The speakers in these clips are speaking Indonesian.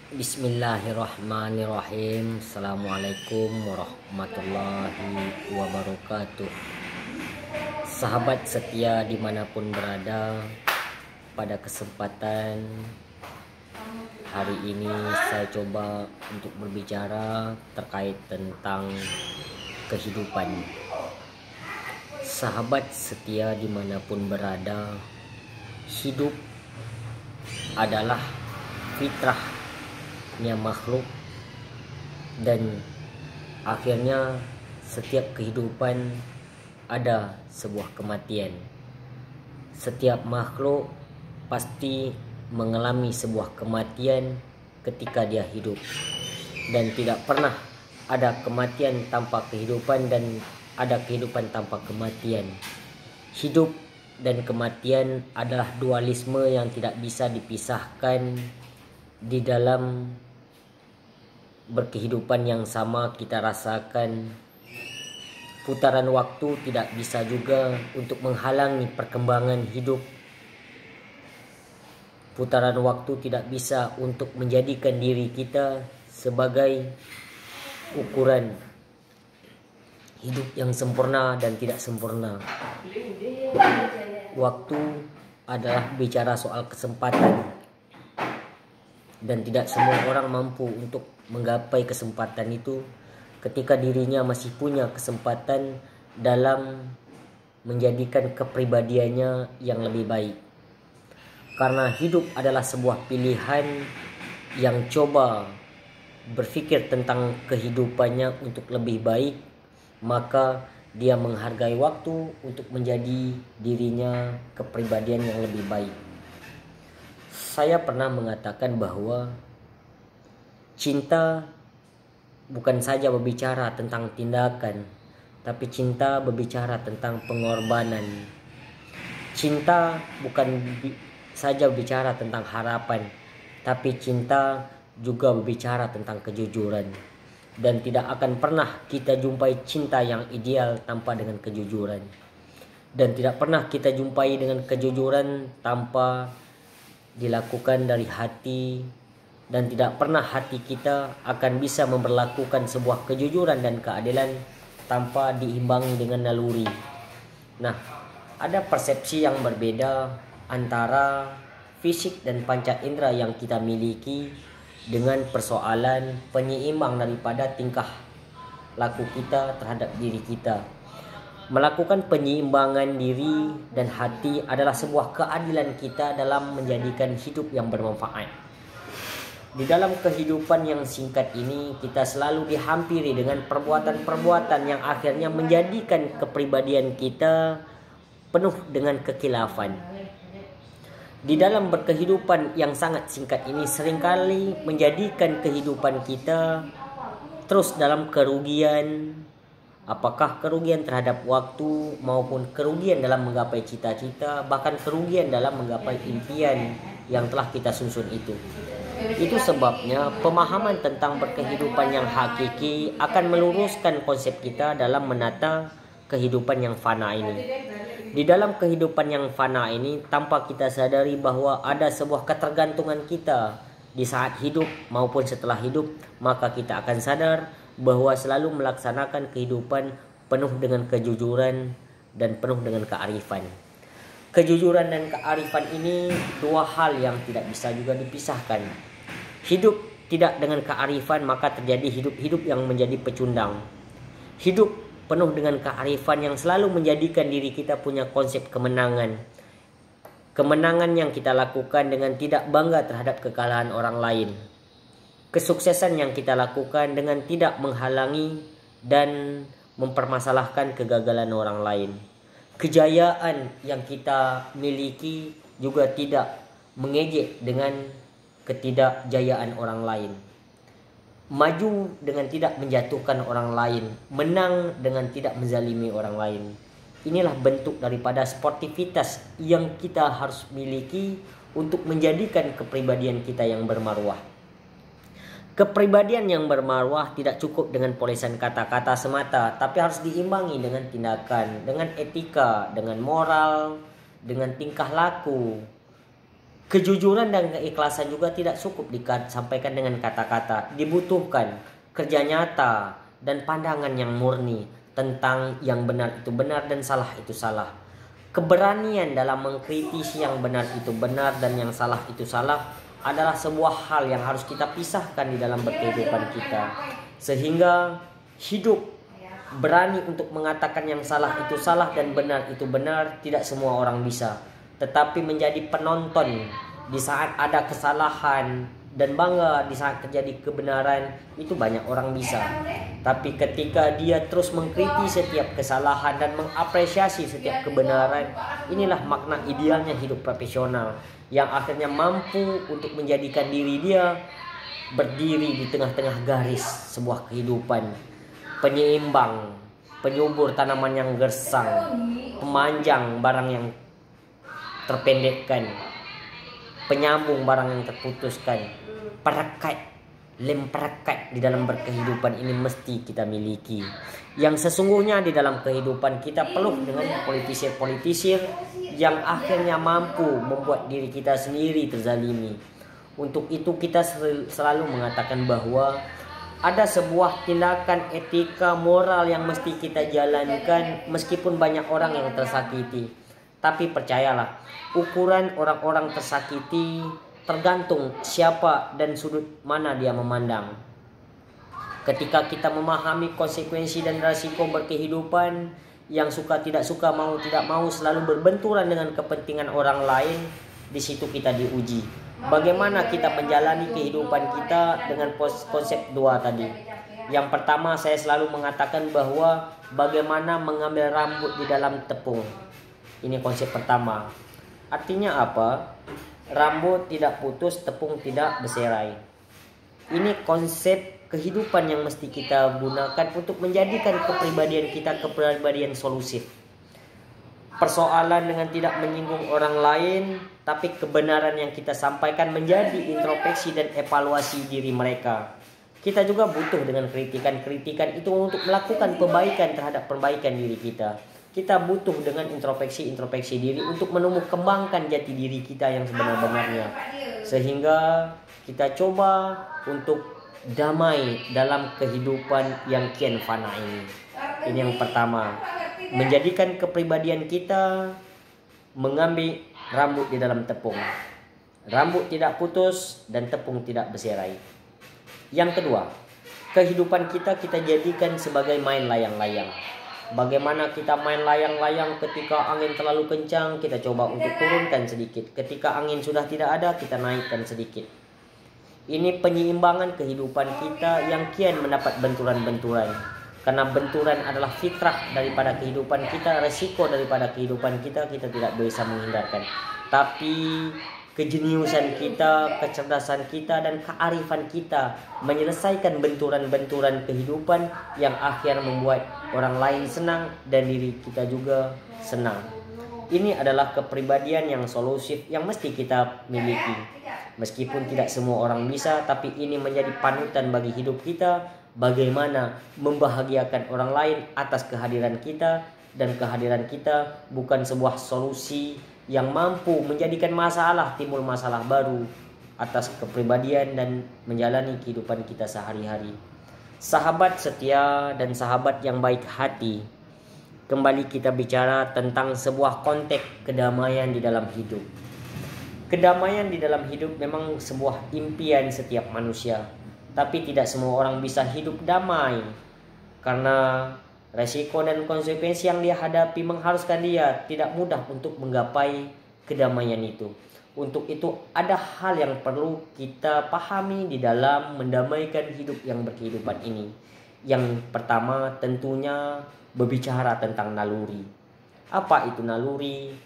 Bismillahirrahmanirrahim. Assalamualaikum warahmatullahi wabarakatuh. Sahabat setia dimanapun berada, pada kesempatan hari ini saya coba untuk berbicara terkait tentang kehidupan. Sahabat setia dimanapun berada, hidup adalah fitrahnya makhluk, dan akhirnya setiap kehidupan ada sebuah kematian. Setiap makhluk pasti mengalami sebuah kematian ketika dia hidup, dan tidak pernah ada kematian tanpa kehidupan dan ada kehidupan tanpa kematian. Hidup dan kematian adalah dualisme yang tidak bisa dipisahkan. Di dalam berkehidupan yang sama kita rasakan putaran waktu tidak bisa juga untuk menghalangi perkembangan hidup. Putaran waktu tidak bisa untuk menjadikan diri kita sebagai ukuran hidup yang sempurna dan tidak sempurna. Waktu adalah bicara soal kesempatan, dan tidak semua orang mampu untuk menggapai kesempatan itu ketika dirinya masih punya kesempatan dalam menjadikan kepribadiannya yang lebih baik. Karena hidup adalah sebuah pilihan yang coba berpikir tentang kehidupannya untuk lebih baik, maka dia menghargai waktu untuk menjadi dirinya kepribadian yang lebih baik. Saya pernah mengatakan bahwa cinta bukan saja berbicara tentang tindakan, tapi cinta berbicara tentang pengorbanan. Cinta bukan saja berbicara tentang harapan, tapi cinta juga berbicara tentang kejujuran. Dan tidak akan pernah kita jumpai cinta yang ideal tanpa dengan kejujuran. Dan tidak pernah kita jumpai dengan kejujuran tanpa dilakukan dari hati, dan tidak pernah hati kita akan bisa memperlakukan sebuah kejujuran dan keadilan tanpa diimbangi dengan naluri. Nah, ada persepsi yang berbeda antara fisik dan panca indera yang kita miliki dengan persoalan penyeimbang daripada tingkah laku kita terhadap diri kita. Melakukan penyeimbangan diri dan hati adalah sebuah keadilan kita dalam menjadikan hidup yang bermanfaat. Di dalam kehidupan yang singkat ini, kita selalu dihampiri dengan perbuatan-perbuatan yang akhirnya menjadikan kepribadian kita penuh dengan kekilafan. Di dalam berkehidupan yang sangat singkat ini seringkali menjadikan kehidupan kita terus dalam kerugian. Apakah kerugian terhadap waktu maupun kerugian dalam menggapai cita-cita, bahkan kerugian dalam menggapai impian yang telah kita susun itu. Itu sebabnya pemahaman tentang berkehidupan yang hakiki akan meluruskan konsep kita dalam menata kehidupan yang fana ini. Di dalam kehidupan yang fana ini, tanpa kita sadari bahwa ada sebuah ketergantungan kita di saat hidup maupun setelah hidup, maka kita akan sadar bahwa selalu melaksanakan kehidupan penuh dengan kejujuran dan penuh dengan kearifan. Kejujuran dan kearifan ini dua hal yang tidak bisa juga dipisahkan. Hidup tidak dengan kearifan, maka terjadi hidup-hidup yang menjadi pecundang. Hidup penuh dengan kearifan yang selalu menjadikan diri kita punya konsep kemenangan. Kemenangan yang kita lakukan dengan tidak bangga terhadap kekalahan orang lain. Kesuksesan yang kita lakukan dengan tidak menghalangi dan mempermasalahkan kegagalan orang lain. Kejayaan yang kita miliki juga tidak mengejek dengan ketidakjayaan orang lain. Maju dengan tidak menjatuhkan orang lain, menang dengan tidak menzalimi orang lain. Inilah bentuk daripada sportivitas yang kita harus miliki untuk menjadikan kepribadian kita yang bermarwah. Kepribadian yang bermarwah tidak cukup dengan polesan kata-kata semata, tapi harus diimbangi dengan tindakan, dengan etika, dengan moral, dengan tingkah laku, Kejujuran dan keikhlasan juga tidak cukup disampaikan dengan kata-kata. Dibutuhkan kerja nyata dan pandangan yang murni tentang yang benar itu benar dan salah itu salah. Keberanian dalam mengkritisi yang benar itu benar dan yang salah itu salah adalah sebuah hal yang harus kita pisahkan di dalam berkehidupan kita. Sehingga hidup berani untuk mengatakan yang salah itu salah dan benar itu benar tidak semua orang bisa. Tetapi menjadi penonton di saat ada kesalahan dan bangga di saat terjadi kebenaran itu banyak orang bisa. Tapi ketika dia terus mengkritisi setiap kesalahan dan mengapresiasi setiap kebenaran, inilah makna idealnya hidup profesional yang akhirnya mampu untuk menjadikan diri dia berdiri di tengah-tengah garis sebuah kehidupan, penyeimbang, penyubur tanaman yang gersang, pemanjang barang yang terpendekkan, penyambung barang yang terputuskan, perekat, lem perekat di dalam berkehidupan ini mesti kita miliki. Yang sesungguhnya di dalam kehidupan kita penuh dengan politisir-politisir yang akhirnya mampu membuat diri kita sendiri terzalimi. Untuk itu kita selalu mengatakan bahwa ada sebuah tindakan etika moral yang mesti kita jalankan meskipun banyak orang yang tersakiti. Tapi percayalah, ukuran orang-orang tersakiti tergantung siapa dan sudut mana dia memandang. Ketika kita memahami konsekuensi dan risiko berkehidupan, yang suka tidak suka, mau tidak mau selalu berbenturan dengan kepentingan orang lain, di situ kita diuji. Bagaimana kita menjalani kehidupan kita dengan konsep dua tadi. Yang pertama, saya selalu mengatakan bahwa bagaimana mengambil rambut di dalam tepung. Ini konsep pertama. Artinya apa? Rambut tidak putus, tepung tidak berserai. Ini konsep kehidupan yang mesti kita gunakan untuk menjadikan kepribadian kita kepribadian solusif. Persoalan dengan tidak menyinggung orang lain, tapi kebenaran yang kita sampaikan menjadi introspeksi dan evaluasi diri mereka. Kita juga butuh dengan kritikan-kritikan itu untuk melakukan perbaikan terhadap perbaikan diri kita. Kita butuh dengan introspeksi diri untuk kembangkan jati diri kita yang sebenar-benarnya. Sehingga kita coba untuk damai dalam kehidupan yang kian fana ini. Ini yang pertama. Menjadikan kepribadian kita mengambil rambut di dalam tepung. Rambut tidak putus dan tepung tidak berserai. Yang kedua, kehidupan kita jadikan sebagai main layang-layang. Bagaimana kita main layang-layang ketika angin terlalu kencang, kita coba untuk turunkan sedikit. Ketika angin sudah tidak ada, kita naikkan sedikit. Ini penyeimbangan kehidupan kita yang kian mendapat benturan-benturan. Karena benturan adalah fitrah daripada kehidupan kita, resiko daripada kehidupan kita tidak bisa menghindarkan. Tapi kejeniusan kita, kecerdasan kita, dan kearifan kita menyelesaikan benturan-benturan kehidupan yang akhir membuat orang lain senang dan diri kita juga senang. Ini adalah kepribadian yang solusif yang mesti kita miliki. Meskipun tidak semua orang bisa, tapi ini menjadi panutan bagi hidup kita. Bagaimana membahagiakan orang lain atas kehadiran kita, dan kehadiran kita bukan sebuah solusi yang mampu menjadikan timbul masalah baru atas kepribadian dan menjalani kehidupan kita sehari-hari. Sahabat setia dan sahabat yang baik hati, kembali kita bicara tentang sebuah konteks kedamaian di dalam hidup. Kedamaian di dalam hidup memang sebuah impian setiap manusia, tapi tidak semua orang bisa hidup damai karena resiko dan konsekuensi yang dia hadapi mengharuskan dia tidak mudah untuk menggapai kedamaian itu. Untuk itu ada hal yang perlu kita pahami di dalam mendamaikan hidup yang berkehidupan ini. Yang pertama tentunya berbicara tentang naluri. Apa itu naluri?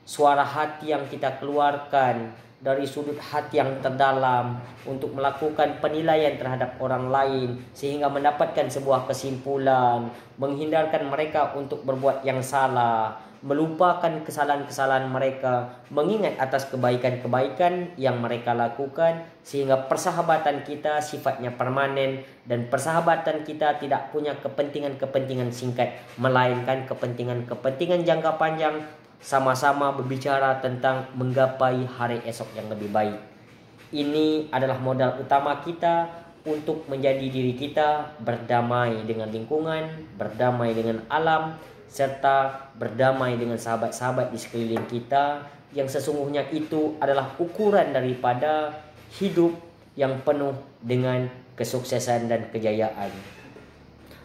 Suara hati yang kita keluarkan dari sudut hati yang terdalam untuk melakukan penilaian terhadap orang lain sehingga mendapatkan sebuah kesimpulan, menghindarkan mereka untuk berbuat yang salah, melupakan kesalahan-kesalahan mereka, mengingat atas kebaikan-kebaikan yang mereka lakukan, sehingga persahabatan kita sifatnya permanen dan persahabatan kita tidak punya kepentingan-kepentingan singkat, melainkan kepentingan-kepentingan jangka panjang sama-sama berbicara tentang menggapai hari esok yang lebih baik. Ini adalah modal utama kita untuk menjadi diri kita berdamai dengan lingkungan, berdamai dengan alam, serta berdamai dengan sahabat-sahabat di sekeliling kita, yang sesungguhnya itu adalah ukuran daripada hidup yang penuh dengan kesuksesan dan kejayaan.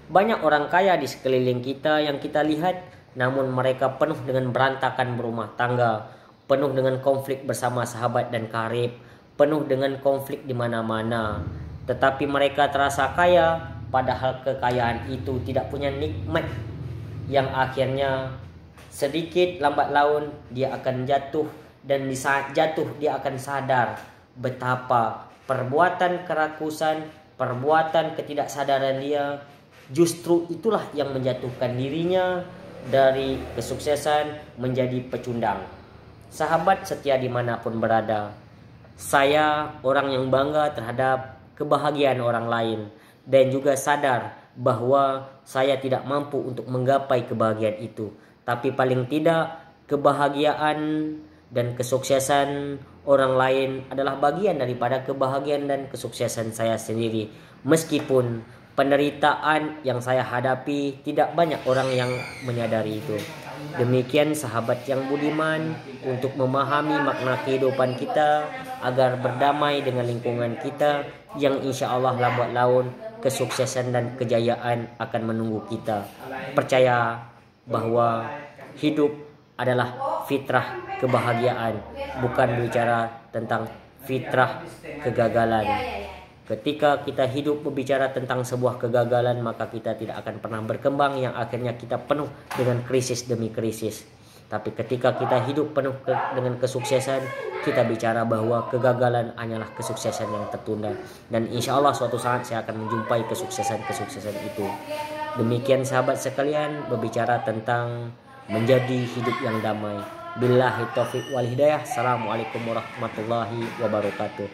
Banyak orang kaya di sekeliling kita yang kita lihat, namun mereka penuh dengan berantakan berumah tangga, penuh dengan konflik bersama sahabat dan karib, penuh dengan konflik di mana-mana. Tetapi mereka terasa kaya, padahal kekayaan itu tidak punya nikmat, yang akhirnya sedikit lambat laun dia akan jatuh, dan di saat jatuh dia akan sadar betapa perbuatan kerakusan, perbuatan ketidaksadaran dia justru itulah yang menjatuhkan dirinya dari kesuksesan menjadi pecundang. Sahabat setia dimanapun berada, saya orang yang bangga terhadap kebahagiaan orang lain, dan juga sadar bahwa saya tidak mampu untuk menggapai kebahagiaan itu. Tapi paling tidak kebahagiaan dan kesuksesan orang lain adalah bagian daripada kebahagiaan dan kesuksesan saya sendiri. Meskipun penderitaan yang saya hadapi tidak banyak orang yang menyadari itu. Demikian sahabat yang budiman, untuk memahami makna kehidupan kita agar berdamai dengan lingkungan kita, yang insya Allah lambat laun kesuksesan dan kejayaan akan menunggu kita. Percaya bahwa hidup adalah fitrah kebahagiaan, bukan bicara tentang fitrah kegagalan. Ketika kita hidup berbicara tentang sebuah kegagalan, maka kita tidak akan pernah berkembang, yang akhirnya kita penuh dengan krisis demi krisis. Tapi ketika kita hidup penuh dengan kesuksesan, kita bicara bahwa kegagalan hanyalah kesuksesan yang tertunda. Dan insya Allah suatu saat saya akan menjumpai kesuksesan-kesuksesan itu. Demikian sahabat sekalian, berbicara tentang menjadi hidup yang damai. Billahi taufiq wal hidayah. Assalamualaikum warahmatullahi wabarakatuh.